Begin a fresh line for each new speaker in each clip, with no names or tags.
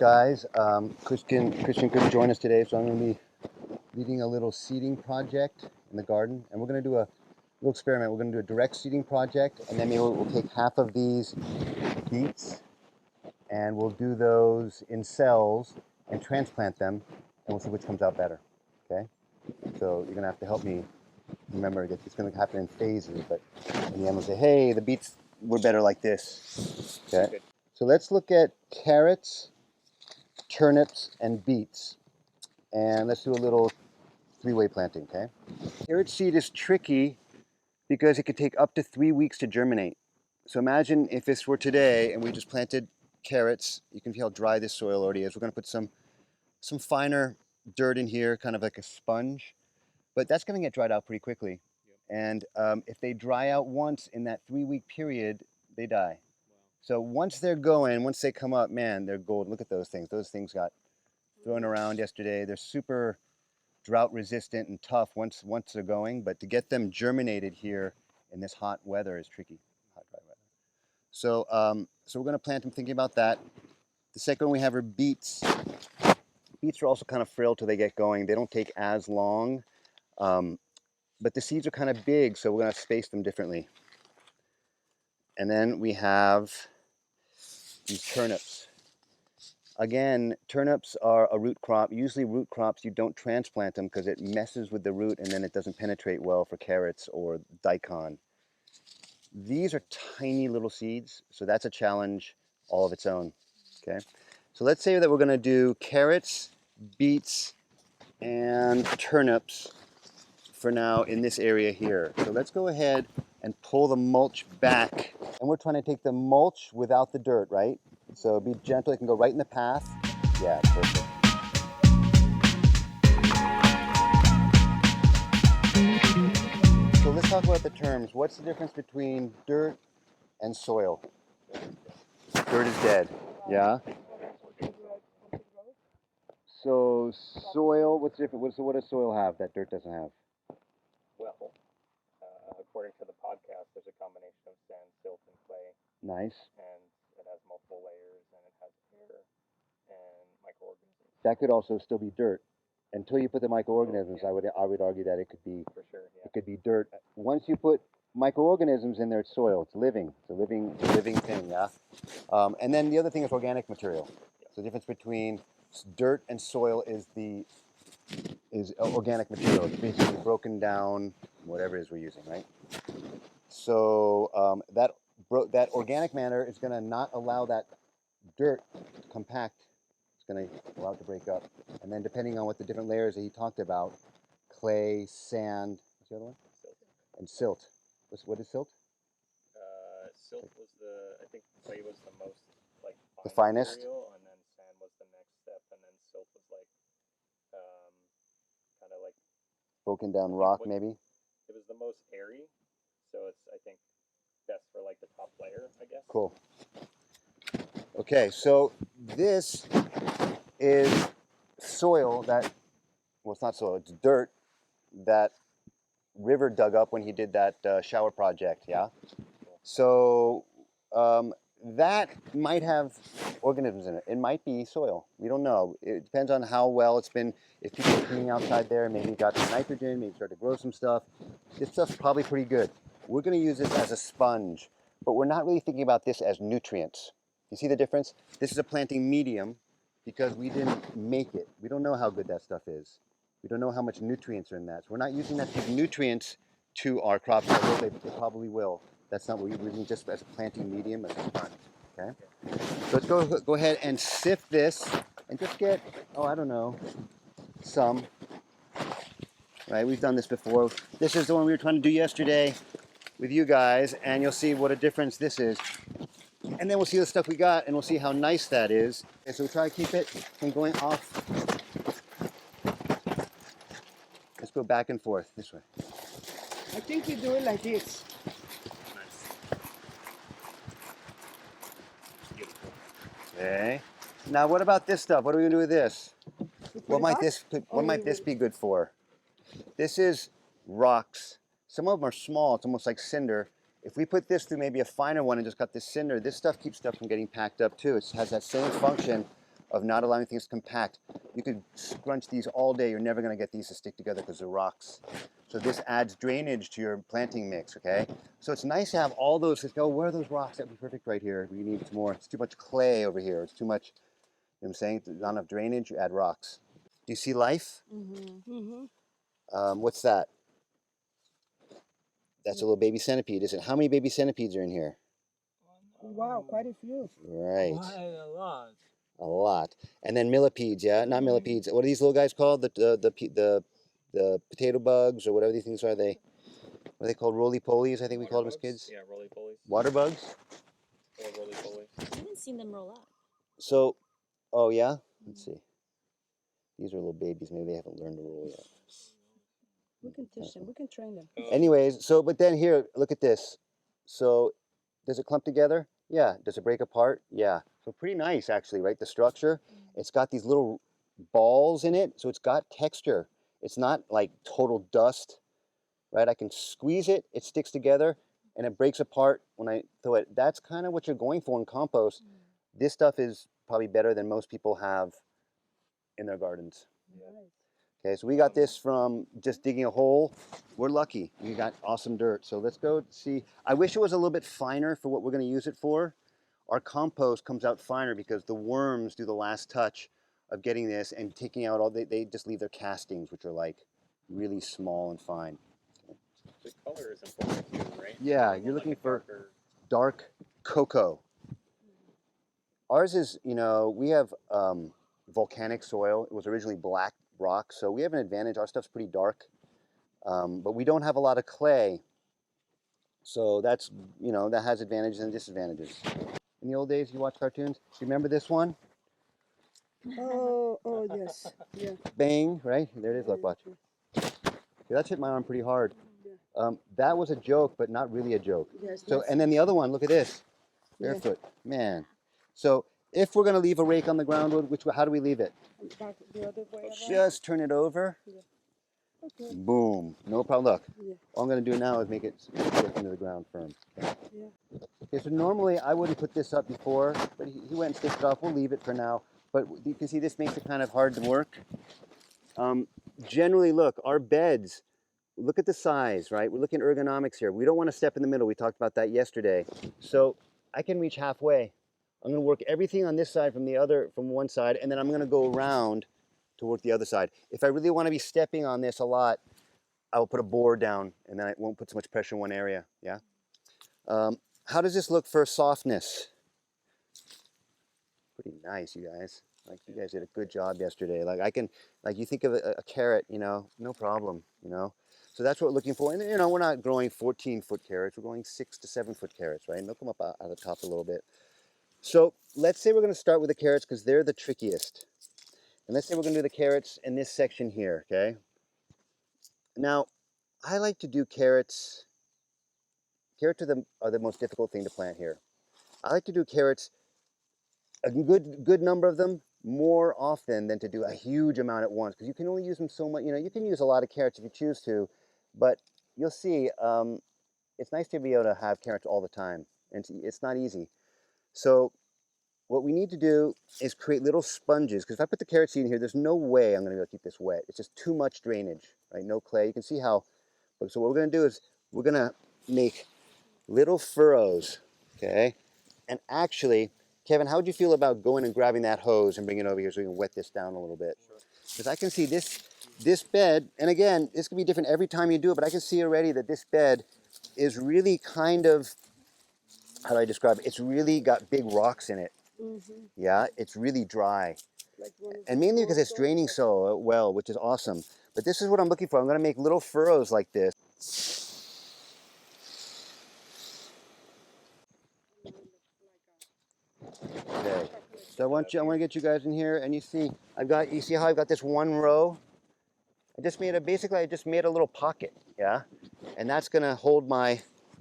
guys. Christian couldn't join us today, so I'm going to be leading a little seeding project in the garden, and we're going to do a little experiment. We're going to do a direct seeding project, and then maybe we'll take half of these beets, and we'll do those in cells and transplant them, and we'll see which comes out better. Okay? So you're going to have to help me remember that it's going to happen in phases, but in the end we'll say, hey, the beets were better like this. Okay? So let's look at carrots, turnips, and beets. And let's do a little three-way planting, okay? Carrot seed is tricky because it could take up to 3 weeks to germinate. So imagine if this were today and we just planted carrots. You can see how dry this soil already is. We're going to put some finer dirt in here, kind of like a sponge. But that's going to get dried out pretty quickly. Yep. And if they dry out once in that 3-week period, they die. Wow. So once they're going, once they come up, man, they're gold. Look at those things. Those things got thrown around yesterday. They're super drought resistant and tough once they're going, but to get them germinated here in this hot weather is tricky. Hot, dry weather. So we're going to plant them thinking about that. The second one we have are beets. Beets are also kind of frail till they get going. They don't take as long, but the seeds are kind of big, so we're going to space them differently. And then we have these turnips. Again, turnips are a root crop. Usually root crops, you don't transplant them because it messes with the root and then it doesn't penetrate well for carrots or daikon. These are tiny little seeds, so that's a challenge all of its own. Okay, so let's say that we're going to do carrots, beets, and turnips for now in this area here. So let's go ahead and pull the mulch back. And we're trying to take the mulch without the dirt, right? So be gentle, it can go right in the path. Yeah, perfect. So let's talk about the terms. What's the difference between dirt and soil? Dirt is dead, yeah? So soil, what's different? So what does soil have that dirt doesn't have?
Well, according to the podcast, there's a combination of sand, silt, and clay.
Nice.
And it has multiple layers, and it has air and micro-organisms.
That could also still be dirt. Until you put the micro-organisms, yeah. I would argue that it could be,
for sure, yeah.
It could be dirt. Once you put micro-organisms in there, it's soil. It's living. It's a living thing, yeah? And then the other thing is organic material. Yeah. So the difference between dirt and soil is organic material. It's basically broken down, whatever it is we're using, right? So that organic matter is going to not allow that dirt to compact. It's going to allow it to break up. And then depending on what the different layers that he talked about, clay, sand, what's the other one?
Silt.
And silt. What is silt?
Silt was I think clay was the most, like,
the finest
material, and then sand was the next step, and then silt was like, kind of like
broken down rock, maybe?
It was the most airy, so it's, I think, best for like the top layer, I guess.
Cool. Okay, so this is soil well, it's not soil, it's dirt that River dug up when he did that shower project, yeah? So that might have organisms in it. It might be soil. We don't know. It depends on how well it's been. If people are cleaning outside there, maybe got some nitrogen, maybe start to grow some stuff. This stuff's probably pretty good. We're going to use this as a sponge, but we're not really thinking about this as nutrients. You see the difference? This is a planting medium because we didn't make it. We don't know how good that stuff is. We don't know how much nutrients are in that. So we're not using that to give nutrients to our crops, although they probably will. That's not what we're using, just as a planting medium, as a sponge. Okay? So let's go ahead and sift this and just get, I don't know, some. Right, we've done this before. This is the one we were trying to do yesterday with you guys, and you'll see what a difference this is. And then we'll see the stuff we got, and we'll see how nice that is. Okay, so we'll try to keep it from going off. Let's go back and forth this way.
I think you do it like this.
Okay. Now, what about this stuff? What are we gonna do with this? What might this be good for? This is rocks. Some of them are small. It's almost like cinder. If we put this through maybe a finer one and just got this cinder, this stuff keeps stuff from getting packed up too. It has that same function of not allowing things to compact. You could scrunch these all day. You're never going to get these to stick together because they're rocks. So this adds drainage to your planting mix, okay? So it's nice to have all those. Oh, where are those rocks? That'd be perfect right here. We need some more. It's too much clay over here. It's too much, you know what I'm saying? There's not enough drainage. You add rocks. Do you see life? What's that? That's a little baby centipede, isn't it? How many baby centipedes are in here?
Wow, quite a few.
Right.
Quite a lot.
A lot. And then millipedes, yeah? Not millipedes. What are these little guys called? The potato bugs or whatever these things are. What are they called? Roly-polies, I think we called them as kids.
Yeah, roly-polies.
Water bugs?
Or roly-polies.
I haven't seen them roll up.
So, oh yeah? Let's see. These are little babies. Maybe they haven't learned to roll yet.
We can teach them. We can train them.
Anyways, so, but then here, look at this. So, does it clump together? Yeah. Does it break apart? Yeah. So pretty nice, actually, right? The structure. It's got these little balls in it, so it's got texture. It's not like total dust, right? I can squeeze it, it sticks together, and it breaks apart when I throw it. That's kind of what you're going for in compost. This stuff is probably better than most people have in their gardens. Okay, so we got this from just digging a hole. We're lucky. We got awesome dirt. So let's go see. I wish it was a little bit finer for what we're going to use it for. Our compost comes out finer because the worms do the last touch of getting this and taking out all, they just leave their castings, which are like really small and fine.
The color is important too, right?
Yeah, you're looking for dark cocoa. Ours is, you know, we have volcanic soil. It was originally black rock, so we have an advantage. Our stuff's pretty dark, but we don't have a lot of clay. So that's, you know, that has advantages and disadvantages. In the old days, you watch cartoons. You remember this one?
Oh, yes. Yeah.
Bang, right? There it is, look, watch. Okay, that's hit my arm pretty hard. That was a joke, but not really a joke.
Yes,
So,
yes.
and then the other one, look at this.
Yeah.
Barefoot, man. So if we're gonna leave a rake on the ground, how do we leave it?
Back the other way around.
Just turn it over.
Okay.
Boom, no problem. Look,
Yeah.
all I'm gonna do now is make it stick into the ground firm. Okay.
Yeah.
Okay, so normally I wouldn't put this up before, but he went and stitched it off. We'll leave it for now. But you can see this makes it kind of hard to work. Generally, look, our beds, look at the size, right? We're looking at ergonomics here. We don't want to step in the middle. We talked about that yesterday. So I can reach halfway. I'm going to work everything on this side from one side, and then I'm going to go around to work the other side. If I really want to be stepping on this a lot, I will put a board down, and then I won't put so much pressure in one area. Yeah. How does this look for softness? Pretty nice, you guys. Like, you guys did a good job yesterday. Like, you think of a carrot, you know, no problem, you know. So that's what we're looking for. And, you know, we're not growing 14-foot carrots. We're growing 6 to 7-foot carrots, right? And they'll come up out of the top a little bit. So let's say we're going to start with the carrots because they're the trickiest. And let's say we're going to do the carrots in this section here, okay? Now, I like to do carrots. Carrots are the most difficult thing to plant here. I like to do carrots, a good number of them, more often than to do a huge amount at once, because you can only use them so much. You know, you can use a lot of carrots if you choose to, but you'll see it's nice to be able to have carrots all the time, and it's not easy. So what we need to do is create little sponges, because if I put the carrot seed in here, there's no way I'm going to be able to keep this wet. It's just too much drainage, right? No clay. You can see how. So what we're going to do is we're going to make little furrows, okay? And actually, Kevin, how would you feel about going and grabbing that hose and bringing it over here so we can wet this down a little bit? Because I can see this bed, and again, this can be different every time you do it, but I can see already that this bed is really kind of, how do I describe it? It's really got big rocks in it. Yeah, it's really dry.
Like
And mainly because it's draining so well, which is awesome. But this is what I'm looking for. I'm going to make little furrows like this. Okay. So I want to get you guys in here, and you see how I've got this one row? I just made a little pocket, yeah? And that's going to hold my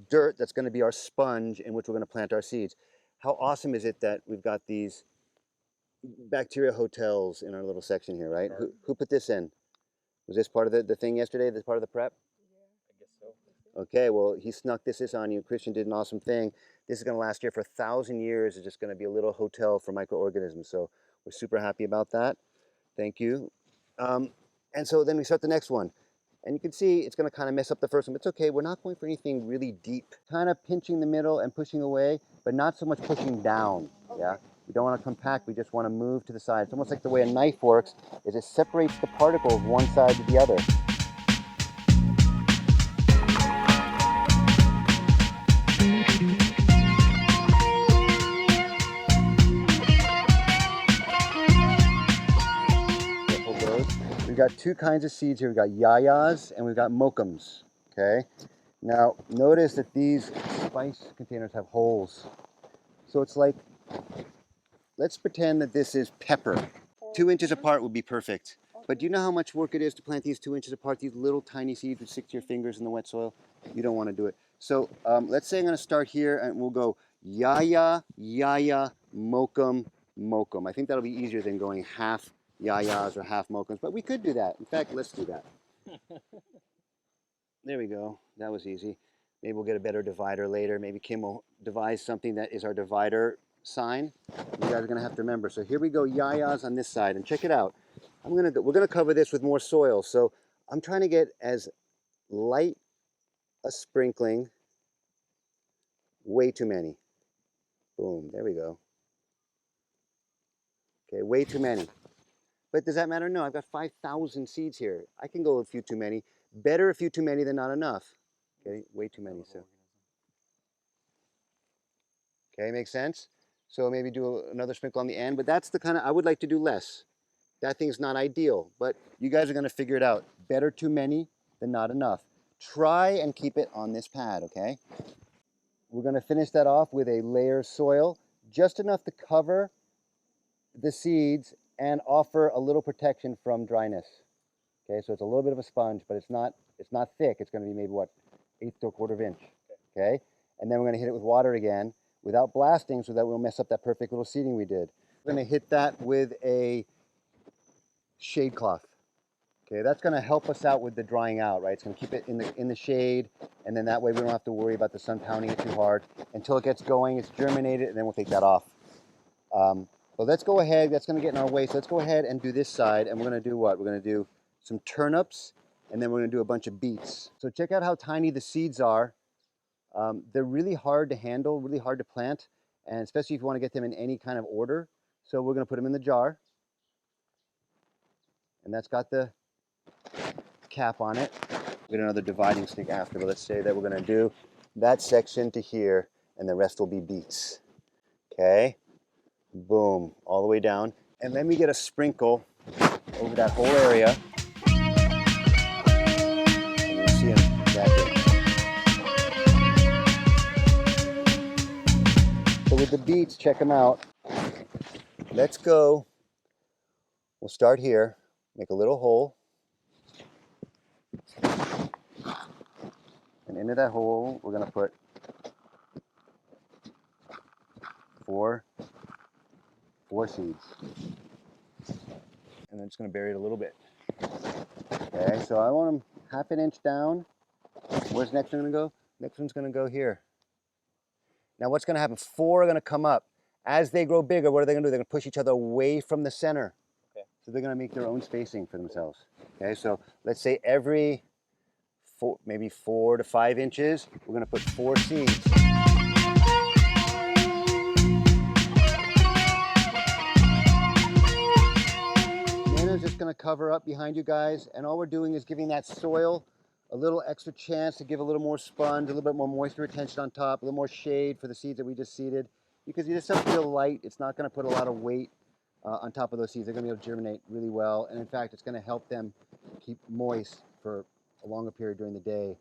dirt. That's going to be our sponge in which we're going to plant our seeds. How awesome is it that we've got these bacteria hotels in our little section here, right? Who put this in? Was this part of the thing yesterday? This part of the prep?
I guess so.
Okay, well, he snuck this on you. Christian did an awesome thing. This is going to last here for 1,000 years. It's just going to be a little hotel for microorganisms. So We're super happy about that. Thank you. And so then we start the next one. And you can see it's going to kind of mess up the first one, but it's okay. We're not going for anything really deep. Kind of pinching the middle and pushing away, but not so much pushing down. Yeah. We don't want to compact. We just want to move to the side. It's almost like the way a knife works is it separates the particles one side to the other. We've got two kinds of seeds here. We've got yayas and we've got mokums. Okay. Now notice that these spice containers have holes. So it's like, let's pretend that this is pepper. 2 inches apart would be perfect. But do you know how much work it is to plant these 2 inches apart, these little tiny seeds which stick to your fingers in the wet soil? You don't want to do it. So let's say I'm going to start here and we'll go yaya, yaya, mokum, mokum. I think that'll be easier than going half yayas or half mokums, but we could do that. In fact, let's do that. There we go. That was easy. Maybe we'll get a better divider later. Maybe Kim will devise something that is our divider sign. You guys are going to have to remember. So here we go, yayas on this side, and check it out. We're going to cover this with more soil. So I'm trying to get as light a sprinkling. Way too many. Boom. There we go. Okay, way too many. But does that matter? No, I've got 5,000 seeds here. I can go a few too many. Better a few too many than not enough. Okay, way too many. So. Okay, makes sense? So maybe do another sprinkle on the end, but that's the kind of, I would like to do less. That thing's not ideal, but you guys are going to figure it out. Better too many than not enough. Try and keep it on this pad, okay? We're going to finish that off with a layer of soil, just enough to cover the seeds and offer a little protection from dryness. Okay, so it's a little bit of a sponge, but it's not thick. It's going to be maybe, what, 1/8 to 1/4 inch. Okay, and then we're going to hit it with water again without blasting so that we'll mess up that perfect little seeding we did. We're going to hit that with a shade cloth. Okay, that's going to help us out with the drying out, right? It's going to keep it in the shade, and then that way we don't have to worry about the sun pounding it too hard until it gets going. It's germinated, and then we'll take that off. But let's go ahead. That's going to get in our way. So let's go ahead and do this side, and we're going to do what? We're going to do some turnips, and then we're going to do a bunch of beets. So check out how tiny the seeds are. They're really hard to handle, really hard to plant, and especially if you want to get them in any kind of order. So we're going to put them in the jar, and that's got the cap on it. We'll get another dividing stick after, but let's say that we're going to do that section to here, and the rest will be beets. Okay, boom, all the way down, and then we get a sprinkle over that whole area. And you see them exactly. So with the beets, check them out. Let's go. We'll start here, make a little hole. And into that hole, we're going to put four seeds. And I'm just going to bury it a little bit. Okay, so I want them 1/2 inch down. Where's the next one going to go? Next one's going to go here. Now what's going to happen? 4 are going to come up. As they grow bigger, what are they going to do? They're going to push each other away from the center. Okay. So they're going to make their own spacing for themselves. Okay, so let's say every maybe 4 to 5 inches, we're going to put 4 seeds. Nana's just going to cover up behind you guys, and all we're doing is giving that soil a little extra chance to give a little more sponge, a little bit more moisture retention on top, a little more shade for the seeds that we just seeded, because you just have to feel light. It's not going to put a lot of weight on top of those seeds. They're going to be able to germinate really well, and in fact, it's going to help them keep moist for a longer period during the day,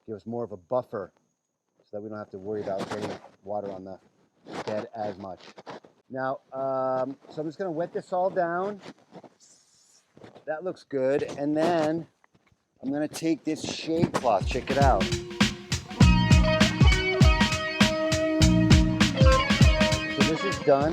give us more of a buffer so that we don't have to worry about getting water on the bed as much. Now, so I'm just going to wet this all down. That looks good. And then I'm going to take this shade cloth. Check it out. So this is done.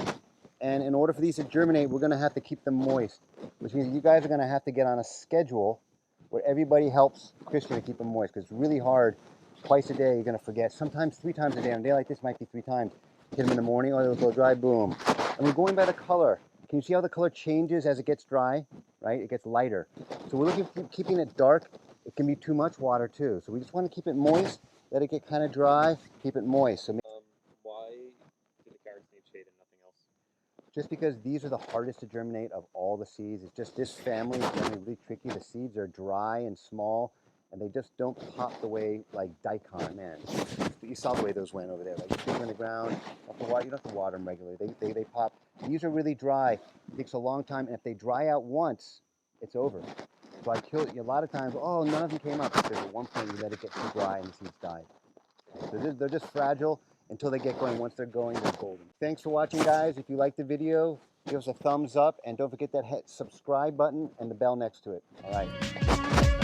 And in order for these to germinate, we're going to have to keep them moist, which means you guys are going to have to get on a schedule where everybody helps Christian to keep them moist, because it's really hard. Twice a day, you're going to forget. Sometimes 3 times a day. On a day like this, might be 3 times. Hit them in the morning, oh, they'll go dry, boom. And we're going by the color, Can you see how the color changes as it gets dry, right? It gets lighter. So we're looking for keeping it dark. It can be too much water too. So we just want to keep it moist, let it get kind of dry, keep it moist. So
Why do the carrots need shade and nothing else?
just because these are the hardest to germinate of all the seeds. It's just this family is generally really tricky. The seeds are dry and small, and they just don't pop the way like daikon, man. You saw the way those went over there. Like you stick them in the ground, you don't have to water them regularly. They pop. These are really dry. It takes a long time, and if they dry out once, it's over. So I kill a lot of times. Oh, none of them came up because at one point you let it get too dry and the seeds died. So they're just fragile until they get going. Once they're going, they're golden. Thanks for watching, guys. If you liked the video, give us a thumbs up, and don't forget that subscribe button and the bell next to it. All right.